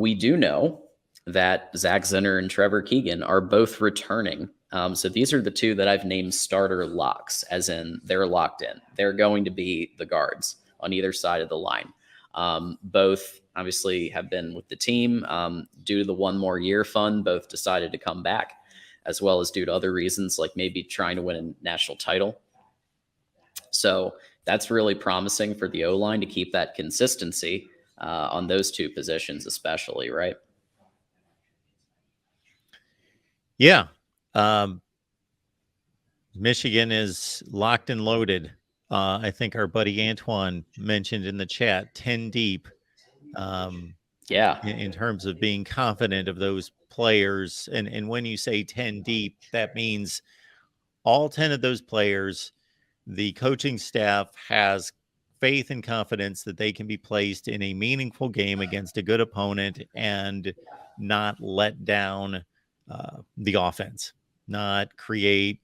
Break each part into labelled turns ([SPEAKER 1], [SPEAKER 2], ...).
[SPEAKER 1] we do know that Zach Zinner and Trevor Keegan are both returning. So these are the two that I've named starter locks, as in they're locked in. They're going to be the guards on either side of the line. Both obviously have been with the team due to the one more year fund. Both decided to come back, as well as due to other reasons, like maybe trying to win a national title. So that's really promising for the O-line to keep that consistency on those two positions, especially, right?
[SPEAKER 2] Yeah. Michigan is locked and loaded. I think our buddy Antoine mentioned in the chat 10 deep.
[SPEAKER 1] Yeah.
[SPEAKER 2] In terms of being confident of those players. And when you say 10 deep, that means all 10 of those players, the coaching staff has faith and confidence that they can be placed in a meaningful game against a good opponent and not let down the offense, not create,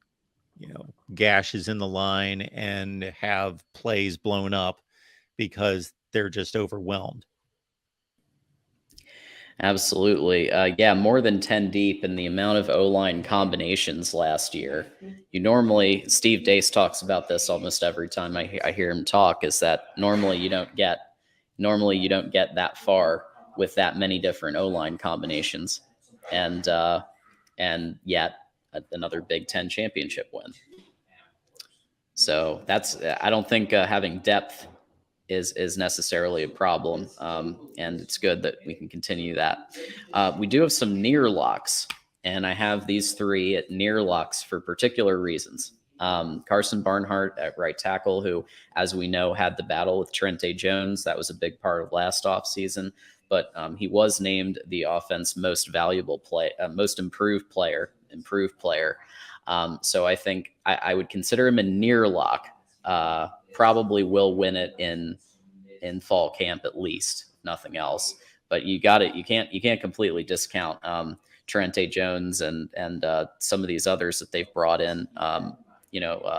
[SPEAKER 2] gashes in the line and have plays blown up because they're just overwhelmed.
[SPEAKER 1] Absolutely. Yeah, more than 10 deep in the amount of O-line combinations last year. You normally, Steve Dace talks about this almost every time I hear him talk, is that normally you don't get that far with that many different O-line combinations. And yet another Big Ten championship win. So I don't think having depth is necessarily a problem, and it's good that we can continue that. We do have some near locks, and I have these three at near locks for particular reasons. Carson Barnhart at right tackle, who, as we know, had the battle with Trente Jones. That was a big part of last offseason, but he was named the offense most valuable most improved player. So I think I would consider him a near lock. Probably will win it in fall camp at least, if nothing else. But you got it. You can't completely discount Trente Jones and some of these others that they've brought in.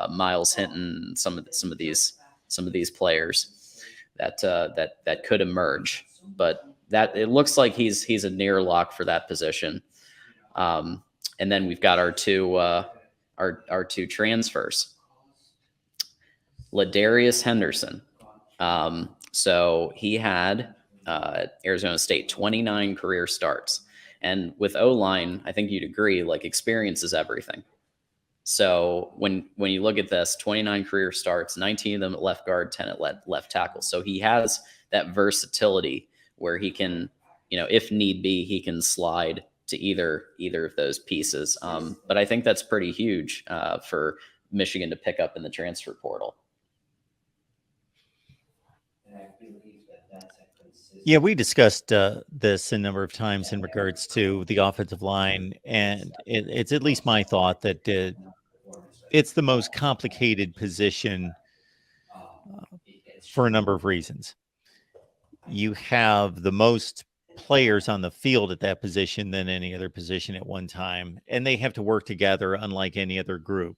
[SPEAKER 1] Miles Hinton, some of these players that could emerge. But that it looks like he's a near lock for that position. And then we've got our two transfers. Ladarius Henderson. So he had Arizona State 29 career starts. And with O-line, I think you'd agree, like, experience is everything. So when you look at this, 29 career starts, 19 of them at left guard, 10 at left tackle. So he has that versatility where he can, if need be, he can slide to either of those pieces. But I think that's pretty huge for Michigan to pick up in the transfer portal.
[SPEAKER 2] Yeah, we discussed this a number of times in regards to the offensive line, and it's at least my thought that it's the most complicated position for a number of reasons. You have the most players on the field at that position than any other position at one time, and they have to work together unlike any other group.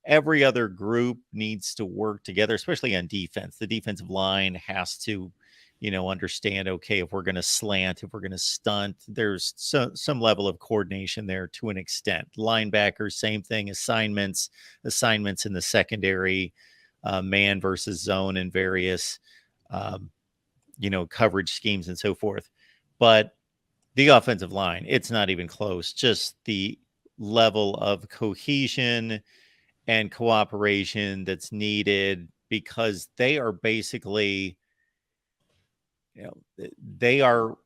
[SPEAKER 2] Every other group needs to work together, especially on defense. The defensive line has to understand, okay, if we're going to slant, if we're going to stunt, there's some level of coordination there to an extent. Linebackers, same thing. Assignments in the secondary, man versus zone and various, coverage schemes and so forth. But the offensive line, it's not even close. Just the level of cohesion and cooperation that's needed, because they are basically, they are,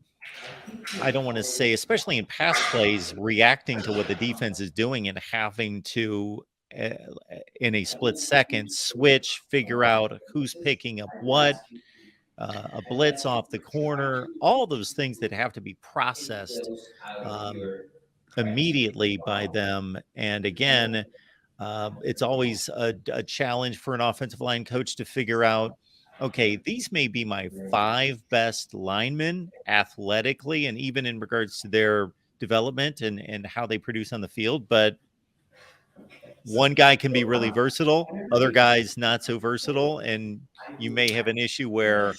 [SPEAKER 2] I don't want to say, especially in pass plays, reacting to what the defense is doing and having to, in a split second, switch, figure out who's picking up what, a blitz off the corner, all those things that have to be processed immediately by them. And again, it's always a challenge for an offensive line coach to figure out, okay, these may be my 5 best linemen athletically and even in regards to their development and how they produce on the field, but one guy can be really versatile, other guys not so versatile, and you may have an issue where,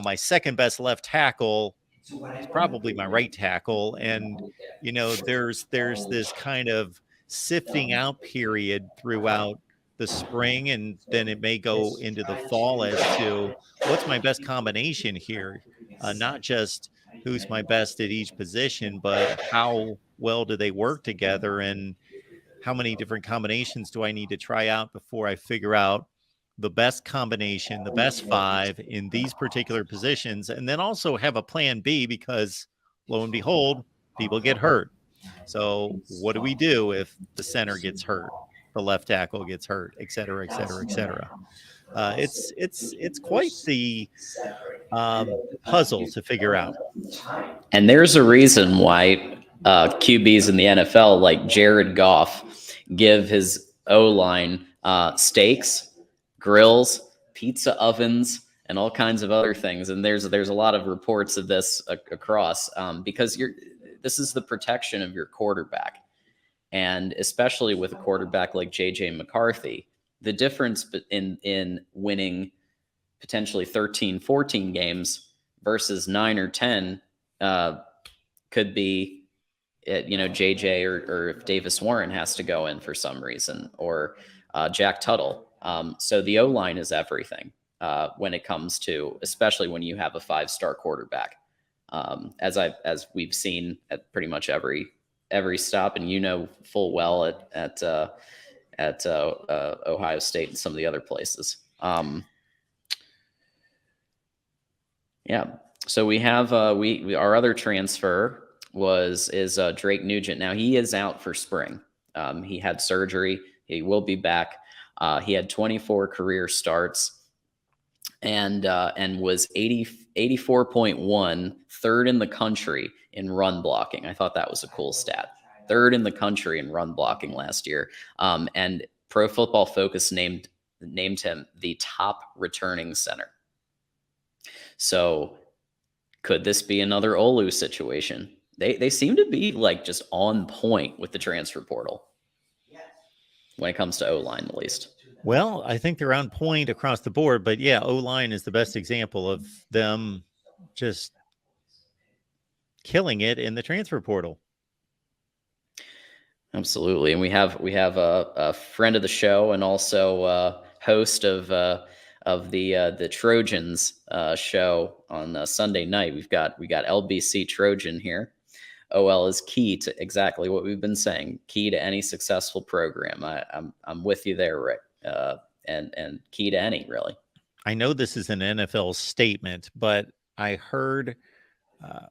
[SPEAKER 2] my second best left tackle he's probably my right tackle. And, there's this kind of sifting out period throughout the spring, and then it may go into the fall as to what's my best combination here. Not just who's my best at each position, but how well do they work together, and how many different combinations do I need to try out before I figure out the best combination, the best five in these particular positions, and then also have a plan B, because lo and behold, people get hurt. So what do we do if the center gets hurt, the left tackle gets hurt, et cetera, et cetera, et cetera? It's quite the puzzle to figure out.
[SPEAKER 1] And there's a reason why QBs in the NFL, like Jared Goff, give his O-line steaks, grills, pizza ovens, and all kinds of other things. And there's a lot of reports of this across because this is the protection of your quarterback. And especially with a quarterback like J.J. McCarthy, the difference in winning potentially 13, 14 games versus 9 or 10 could be, JJ or if Davis Warren has to go in for some reason, or Jack Tuttle. So the O-line is everything when it comes to, especially when you have a 5-star quarterback, as we've seen at pretty much every stop, and full well at Ohio State and some of the other places. Yeah. So we have our other transfer is Drake Nugent. Now he is out for spring. He had surgery. He will be back. He had 24 career starts and was 84.1, third in the country in run blocking. I thought that was a cool stat. Third in the country in run blocking last year. And Pro Football Focus named him the top returning center. So could this be another Olu situation? They seem to be like just on point with the transfer portal when it comes to O-line, at least.
[SPEAKER 2] Well, I think they're on point across the board, but yeah, O-line is the best example of them just killing it in the transfer portal.
[SPEAKER 1] Absolutely. And we have a friend of the show and also host of the Trojans show on Sunday night. We got LBC Trojan here. OL is key to exactly what we've been saying. Key to any successful program. I'm with you there, Rick. And key to any, really.
[SPEAKER 2] I know this is an NFL statement, but I heard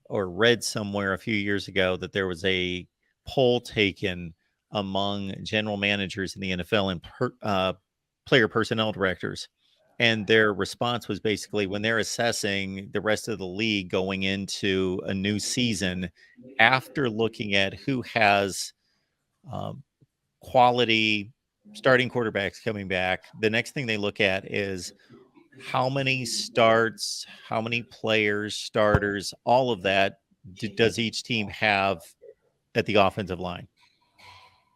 [SPEAKER 2] or read somewhere a few years ago that there was a poll taken among general managers in the NFL and player personnel directors. And their response was basically, when they're assessing the rest of the league going into a new season, after looking at who has quality starting quarterbacks coming back, the next thing they look at is how many starts, how many players, starters, all of that does each team have at the offensive line.